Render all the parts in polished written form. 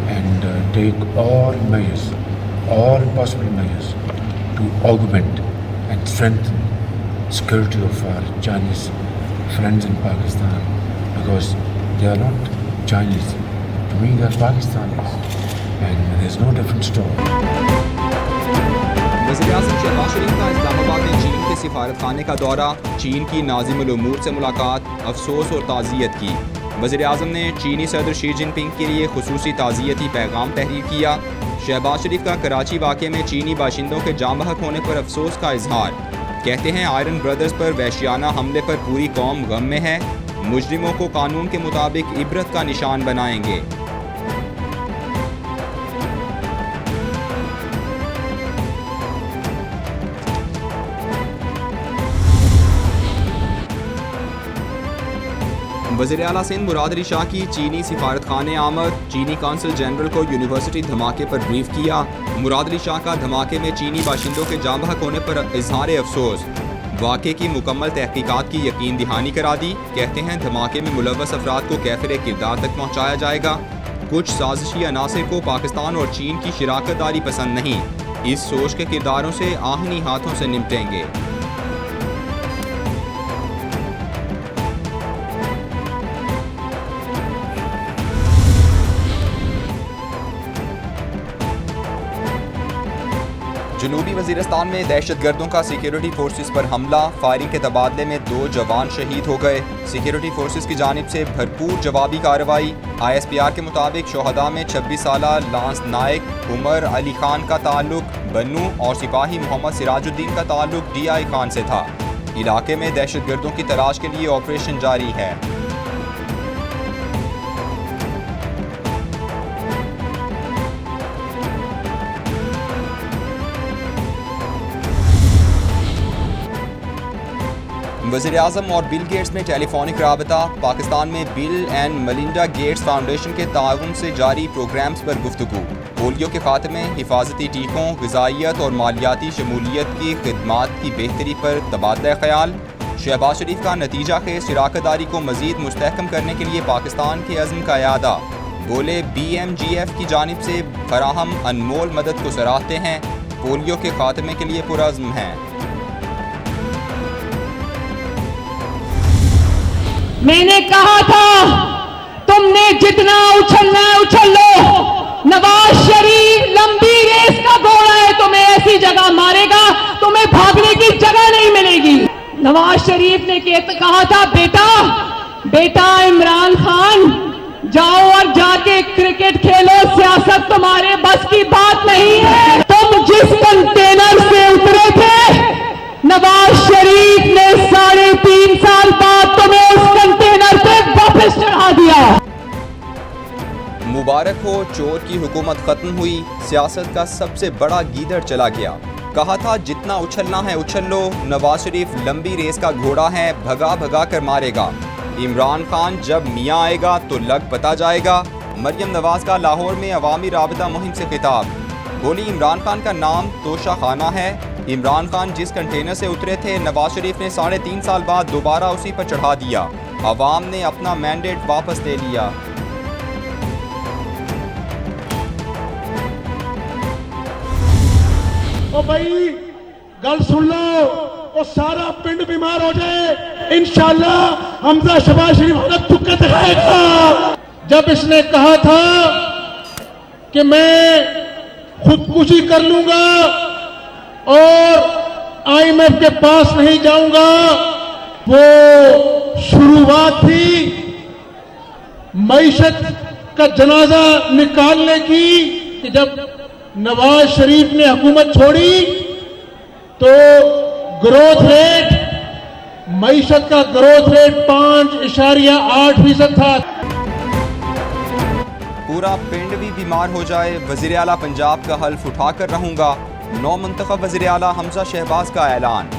and take all possible measures to augment and strengthen security of our Chinese friends in Pakistan, because they are not Chinese. To me, they are Pakistanis, and there's no difference at all. वज़ीर-ए-आज़म शहबाज शरीफ का इस्लामाबाद में चीन के सिफारत खाने का दौरा, चीन की नाज़िमुल उमूर से मुलाकात, अफसोस और ताज़ियत की। वज़ीर-ए-आज़म ने चीनी सदर शी जिनपिंग के लिए खुसूसी ताज़ियती पैगाम तहरीर किया। शहबाज शरीफ का कराची वाक़े में चीनी बाशिंदों के जाँ बहक होने पर अफसोस का इजहार। कहते हैं आयरन ब्रदर्स पर वहशियाना हमले पर पूरी कौम गम में है, मुजरिमों को कानून के मुताबिक इबरत का निशान बनाएंगे। वज़ीर आला सिंध मुराद अली शाह की चीनी सिफारत खाने आमद, चीनी कौंसल जनरल को यूनिवर्सिटी धमाके पर ब्रीफ किया। मुराद अली शाह का धमाके में चीनी बाशिंदों के जाँ बहक होने पर इजहार अफसोस। वाक़े की मुकम्मल तहकीकात की यकीन दहानी करा दी। कहते हैं धमाके में मुलव्वस अफराद को कैफिर किरदार तक पहुँचाया जाएगा। कुछ साजिशी अनासिर को पाकिस्तान और चीन की शिराकतदारी पसंद नहीं, इस सोच के किरदारों से आहनी हाथों से निपटेंगे। जनूबी वज़ीरिस्तान में दहशतगर्दों का सिक्योरिटी फोर्सेस पर हमला, फायरिंग के तबादले में 2 जवान शहीद हो गए। सिक्योरिटी फोर्सेस की जानिब से भरपूर जवाबी कार्रवाई। ISPR के मुताबिक शोहदा में 26 साला लांस नायक उमर अली खान का ताल्लुक बन्नू और सिपाही मोहम्मद सिराजुद्दीन का ताल्लुक DI खान से था। इलाके में दहशतगर्दों की तलाश के लिए ऑपरेशन जारी है। वज़ीर-ए-आज़म और बिल गेट्स में टेलीफोनिक राबता। पाकिस्तान में Bill and Melinda Gates Foundation के ताउन से जारी प्रोग्राम्स पर गुफ्तगू। पोलियो के खात्मे, हिफाजती टीकों, ग़िज़ाइयत और मालियाती शमूलियत की खिदमात की बेहतरी पर तबादला ख्याल। शहबाज शरीफ का नतीजा खेज़ शिराकतदारी को मज़ीद मुस्तहकम करने के लिए पाकिस्तान के अज़्म का इयादा। बोले BMGF की जानिब से फराहम अनमोल मदद को सराहते हैं, पोलियो के खात्मे के लिए पुरअज़्म हैं। मैंने कहा था तुमने जितना उछलना है उछल लो। नवाज शरीफ लंबी रेस का घोड़ा है, तुम्हें ऐसी जगह मारेगा तुम्हें भागने की जगह नहीं मिलेगी। नवाज शरीफ ने कहा था बेटा इमरान खान जाओ और जाके क्रिकेट खेलो, सियासत तुम्हारे बस की बात नहीं है। तुम जिस कंटेनर से उतरे थे नवाज शरीफ ने 3.5 साल बाद तुम्हें उस कंटेनर पे वापस चढ़ा दिया। मुबारक हो, चोर की हुकूमत खत्म हुई, सियासत का सबसे बड़ा गीदड़ चला गया। कहा था जितना उछलना है उछल लो। नवाज शरीफ लंबी रेस का घोड़ा है, भगा भगा कर मारेगा। इमरान खान जब मियाँ आएगा तो लग पता जाएगा। मरियम नवाज का लाहौर में अवामी राबता मुहिम से खिताब। बोली इमरान खान का नाम तोशा खाना है। इमरान खान जिस कंटेनर से उतरे थे नवाज शरीफ ने 3.5 साल बाद दोबारा उसी पर चढ़ा दिया। अवाम ने अपना मैंडेट वापस ले लिया। ओ भाई गल सुन लो, वो सारा पिंड बीमार हो जाए इंशाअल्लाह हमजा शहबाज शरीफ हालत चुका दिखाएगा। जब इसने कहा था कि मैं खुदकुशी कर लूंगा और IMF के पास नहीं जाऊंगा, वो शुरुआत थी मईशत का जनाजा निकालने की कि जब नवाज शरीफ ने हुकूमत छोड़ी तो ग्रोथ रेट, मईशत का ग्रोथ रेट 5.8% था। पूरा पिंड भी बीमार हो जाए, वज़ीर आला पंजाब का हल्फ उठा कर रहूंगा। 9 मुंतखब वज़ीर आला हमजा शहबाज का ऐलान।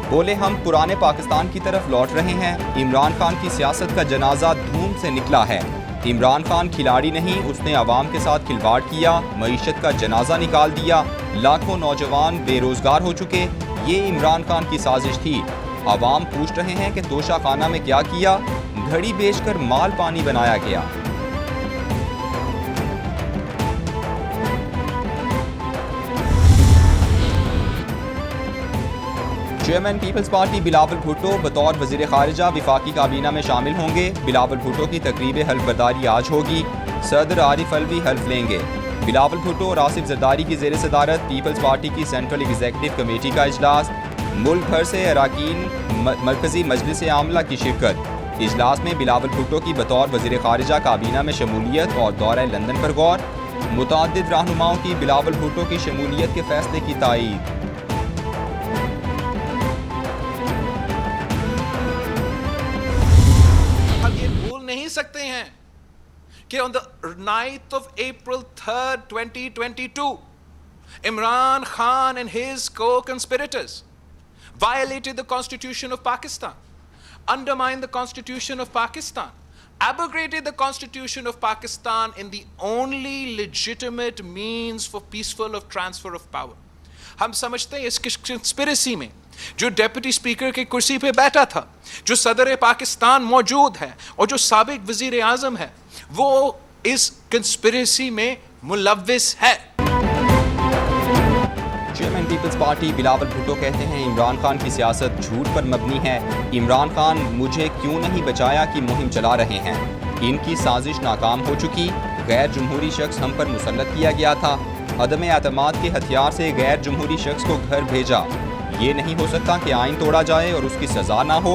बोले हम पुराने पाकिस्तान की तरफ लौट रहे हैं। इमरान खान की सियासत का जनाजा धूम से निकला है। इमरान खान खिलाड़ी नहीं, उसने आवाम के साथ खिलवाड़ किया, मईशत का जनाजा निकाल दिया। लाखों नौजवान बेरोजगार हो चुके। ये इमरान खान की साजिश थी। आवाम पूछ रहे हैं कि तोशा खाना में क्या किया। घड़ी बेचकर माल पानी बनाया गया। चेयरमैन पीपल्स पार्टी बिलावल भुट्टो बतौर वजीर खारिजा वफाकी काबीना में शामिल होंगे। बिलावल भुट्टो की तकरीब हल्फबरदारी आज होगी। सदर आरिफ अलवी हल्फ लेंगे। बिलावल भुट्टो और आसिफ जरदारी की ज़ेर सदारत पीपल्स पार्टी की सेंट्रल एग्जीक्यूटिव कमेटी का इजलास। मुल्क भर से अरकान मरकजी मजलिस आमला की शिरकत। इजलास में बिलावल भुट्टो की बतौर वजीर खारिजा काबीना में शमूलियत और दौरा लंदन पर गौर। मुतअद्दिद रहनुमाओं की बिलावल भुट्टो की शमूलियत के फैसले की तायीद। हम ये भूल नहीं सकते हैं कि on the 9th of April 3rd, 2022, Imran Khan and his co-conspirators violated the Constitution of Pakistan, undermined the Constitution of Pakistan, abrogated the Constitution of Pakistan in the only legitimate means for peaceful of transfer of power. हम समझते हैं इस conspiracy में जो deputy speaker की कुर्सी पे बैठा था, जो सदर पाकिस्तान मौजूद है और जो साबिक वजीर आजम है, वो इस कंस्पिरेसी में मुलव्विस है। चेयरमैन पीपल्स पार्टी बिलावल भुट्टो कहते हैं इमरान खान की सियासत झूठ पर मबनी है। इमरान खान मुझे क्यों नहीं बचाया की मुहिम चला रहे हैं। इनकी साजिश नाकाम हो चुकी। गैर जमहूरी शख्स हम पर मुसल्लत किया गया था। अदम एतमाद के हथियार से गैर जमहूरी शख्स को घर भेजा। ये नहीं हो सकता कि आइन तोड़ा जाए और उसकी सजा ना हो।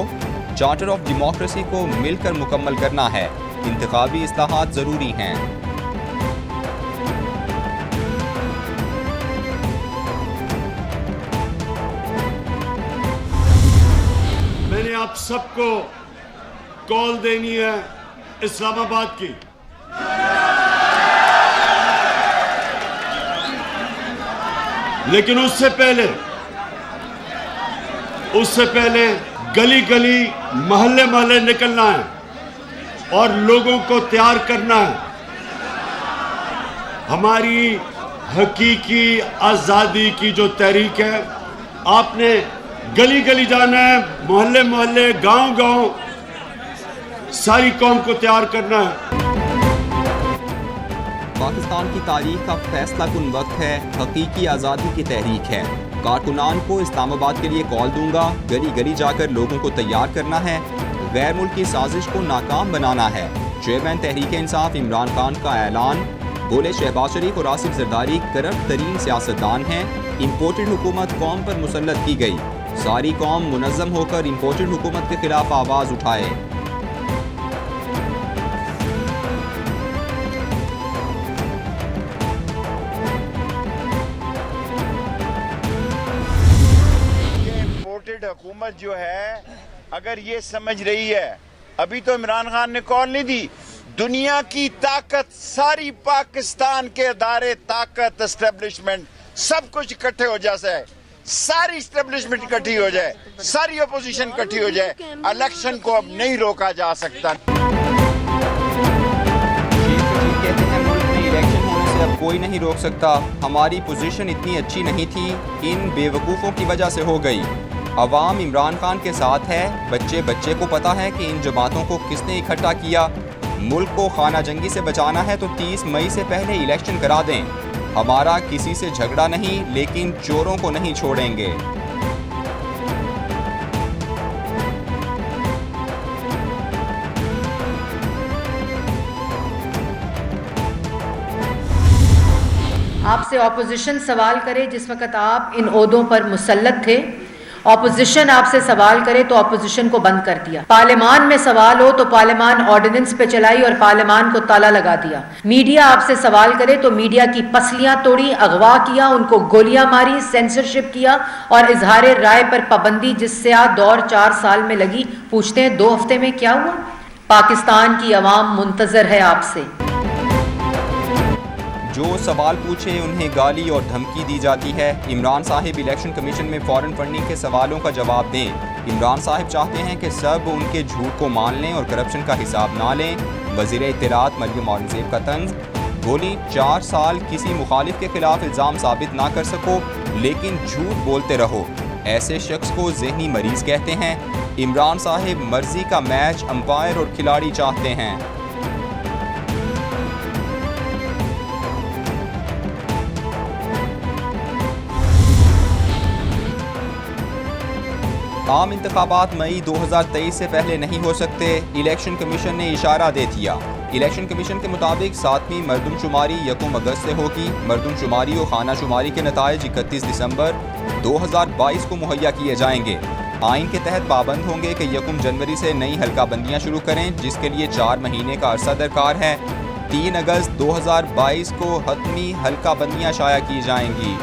चार्टर ऑफ डेमोक्रेसी को मिलकर मुकम्मल करना है। इंतखाबी इस्लाहात ज़रूरी हैं। मैंने आप सबको कॉल देनी है इस्लामाबाद की। लेकिन उससे पहले गली गली मोहल्ले मोहल्ले निकलना है और लोगों को तैयार करना है। हमारी हकीकी आज़ादी की जो तहरीक है, आपने गली गली जाना है, मोहल्ले मोहल्ले, गांव गांव, सारी कौम को तैयार करना है। पाकिस्तान की तारीख का फैसला कुन वक्त है। हकीकी आज़ादी की तहरीक है। कारकुनान को इस्लामाबाद के लिए कॉल दूंगा। गली गली जाकर लोगों को तैयार करना है। गैर मुल्की साजिश को नाकाम बनाना है। चेयरमैन तहरीक इंसाफ इमरान खान का ऐलान। बोले शहबाज शरीफ और आसिफ जरदारी करप्ट तरीन सियासतदान हैं। इम्पोर्टेड हुकूमत कौम पर मुसल्लत की गई। सारी कौम मुनज़्ज़म होकर इम्पोर्टेड हुकूमत के खिलाफ आवाज़ उठाए। हुकूमत जो है, अगर ये समझ रही है, अभी तो इमरान खान ने कॉल नहीं दी, दुनिया की ताकत, सारी पाकिस्तान के अदारे, ताकत, एस्टेब्लिशमेंट, सब कुछ इकट्ठे हो जाए, सारी एस्टेब्लिशमेंट इकट्ठी हो जाए, सारी अपोजिशन इकट्ठी हो जाए, इलेक्शन को अब नहीं रोका जा सकता। कहते हैं मुल्क में इलेक्शन होने से अब कोई नहीं रोक सकता। हमारी पोजीशन इतनी अच्छी नहीं थी, इन बेवकूफ़ों की वजह से हो गई। अवाम इमरान खान के साथ है। बच्चे बच्चे को पता है कि इन जमातों को किसने इकट्ठा किया। मुल्क को खाना जंगी से बचाना है तो 30 मई से पहले इलेक्शन करा दें। हमारा किसी से झगड़ा नहीं, लेकिन चोरों को नहीं छोड़ेंगे। आपसे ऑपोजिशन सवाल करे जिस वक्त आप इन ओहदों पर मुसल्लत थे। ऑपोजिशन आपसे सवाल करे तो ऑपोजिशन को बंद कर दिया। पार्लियामान में सवाल हो तो पार्लियामान ऑर्डिनेंस पे चलाई और पार्लियामान को ताला लगा दिया। मीडिया आपसे सवाल करे तो मीडिया की पसलियां तोड़ी, अगवा किया, उनको गोलियां मारी, सेंसरशिप किया और इजहार राय पर पाबंदी, जिससे आ दौर 4 साल में लगी। पूछते हैं 2 हफ्ते में क्या हुआ? पाकिस्तान की अवाम मुंतजर है आपसे। जो सवाल पूछे उन्हें गाली और धमकी दी जाती है। इमरान साहिब इलेक्शन कमीशन में फॉरेन फंडिंग के सवालों का जवाब दें। इमरान साहिब चाहते हैं कि सब उनके झूठ को मान लें और करप्शन का हिसाब ना लें। वज़ीर इत्तलात मरियम औरंगज़ेब का तंज। बोली 4 साल किसी मुखालिफ के खिलाफ इल्ज़ाम साबित ना कर सको, लेकिन झूठ बोलते रहो। ऐसे शख्स को ज़हनी मरीज़ कहते हैं। इमरान साहिब मर्जी का मैच अंपायर और खिलाड़ी चाहते हैं। आम इंतखाबात मई 2023 से पहले नहीं हो सकते, इलेक्शन कमीशन ने इशारा दे दिया। इलेक्शन कमीशन के मुताबिक 7वीं मरदमशुमारी 1 अगस्त से होगी। मरदमशुमारी और खाना शुमारी के नताइज 31 दिसंबर 2022 को मुहैया किए जाएंगे। आइन के तहत पाबंद होंगे कि 1 जनवरी से नई हल्का बंदियाँ शुरू करें, जिसके लिए 4 महीने का अरसा दरकार है। 3 अगस्त 2022 को हतमी हल्का बंदियाँ शाया की जाएंगी।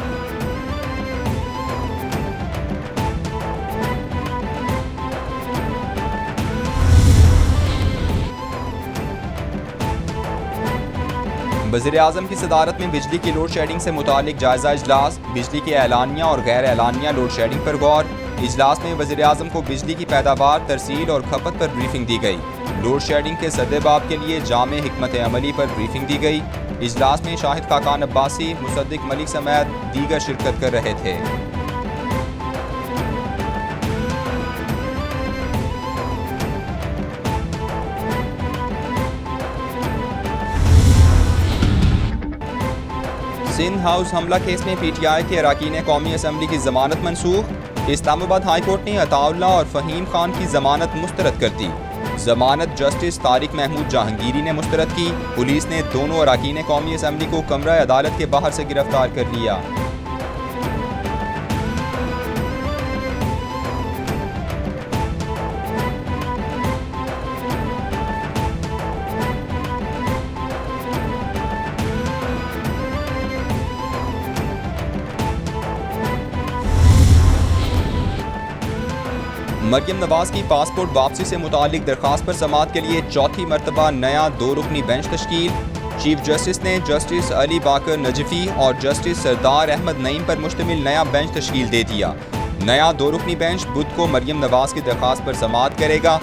वज़ीर-ए-आज़म की सदारत में बिजली की लोड शेडिंग से मुतालिक जायजा इजलास, बिजली के एलानिया और गैर एलानिया लोड शेडिंग पर गौर। इजलास में वज़ीर-ए-आज़म को बिजली की पैदावार, तरसील और खपत पर ब्रीफिंग दी गई। लोड शेडिंग के सद्देबाब के लिए जामे हिकमत अमली पर ब्रीफिंग दी गई। इजलास में शाहिद खाकान अब्बासी, मुसद्दिक मलिक समेत दीगर शिरकत कर रहे थे। सिंध हाउस हमला केस में PTI के अरकान कौमी असम्बली की जमानत मनसूख। इस्लामाबाद हाई कोर्ट ने अताउल्ला और फ़हीम खान की जमानत मुस्तरद कर दी। जमानत जस्टिस तारिक महमूद जहांगीरी ने मुस्तरद की। पुलिस ने दोनों अरकान कौमी असम्बली को कमरा अदालत के बाहर से गिरफ्तार कर लिया। मरियम नवाज की पासपोर्ट वापसी से मुतालिक दरखास्त पर समाअत के लिए चौथी मरतबा नया 2 रुकनी बेंच तश्कील। चीफ जस्टिस ने जस्टिस अली बाकर नजफी और जस्टिस सरदार अहमद नईम पर मुश्तमिल नया बेंच तश्कील दे दिया। नया 2 रुकनी बेंच बुध को मरियम नवाज की दरखास्त पर समाअत करेगा।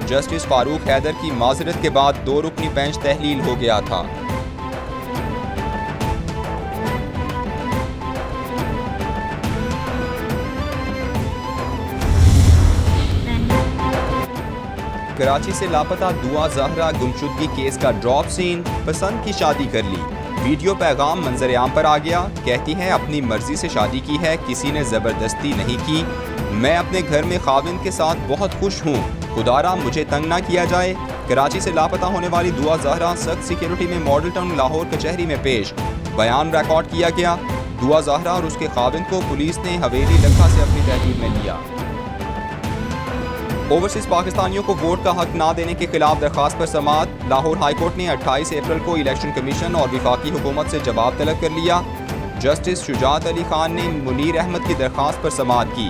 जस्टिस फारूक हैदर की माजरत के बाद 2 रुकनी बेंच तहलील हो गया था। कराची से लापता दुआ जहरा गुमशुदगी केस का ड्रॉप सीन, पसंद की शादी कर ली। वीडियो पैगाम मंजर आम पर आ गया। कहती हैं अपनी मर्जी से शादी की है, किसी ने ज़बरदस्ती नहीं की। मैं अपने घर में खाविंद के साथ बहुत खुश हूँ, खुदारा मुझे तंग ना किया जाए। कराची से लापता होने वाली दुआ जहरा सख्त सिक्योरिटी में मॉडल टाउन लाहौर कचहरी में पेश। बयान रिकॉर्ड किया गया। दुआ जहरा और उसके खाविंद को पुलिस ने हवेली लखा से अपनी तहरीर में लिया। ओवरसीज पाकिस्तानियों को वोट का हक ना देने के खिलाफ दरखास्त पर समाअत। लाहौर हाई कोर्ट ने 28 अप्रैल को इलेक्शन कमीशन और वफाकी हुकूमत से जवाब तलब कर लिया। जस्टिस शुजात अली खान ने मुनीर अहमद की दरखास्त पर समाअत की।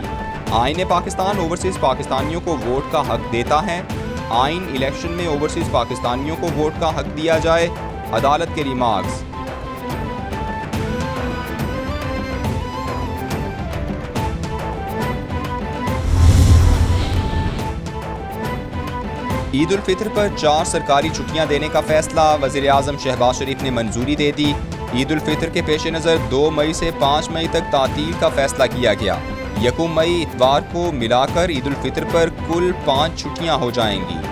आईन पाकिस्तान ओवरसीज पाकिस्तानियों को वोट का हक देता है। आइन इलेक्शन में ओवरसीज पाकिस्तानियों को वोट का हक दिया जाए। अदालत के रिमार्क्स। ईद उल फितर पर 4 सरकारी छुट्टियां देने का फैसला। वज़ीर-ए-आज़म शहबाज शरीफ ने मंजूरी दे दी। ईद उल फितर के पेश नज़र 2 मई से 5 मई तक तातील का फैसला किया गया। 1 मई इतवार को मिलाकर ईद उल फितर पर कुल 5 छुट्टियां हो जाएंगी।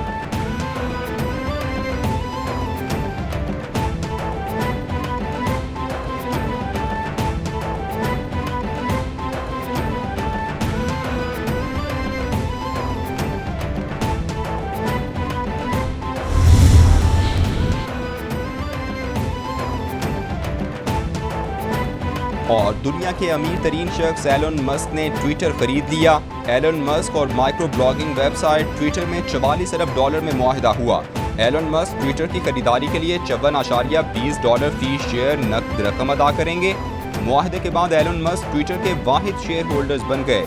और दुनिया के अमीर तरीन शख्स एलन मस्क ने ट्विटर खरीद लिया। एलन मस्क और माइक्रो ब्लॉगिंग वेबसाइट ट्विटर में $44 अरब में मुआहिदा हुआ। एलन मस्क ट्विटर की खरीदारी के लिए $54.20 फी शेयर नकद रकम अदा करेंगे। मुआहिदे के बाद एलन मस्क ट्विटर के वाहिद शेयर होल्डर्स बन गए।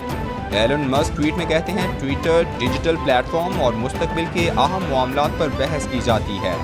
एलन मस्क ट्वीट में कहते हैं, ट्विटर डिजिटल प्लेटफॉर्म और मुस्तकबिल के अहम मामलात पर बहस की जाती है।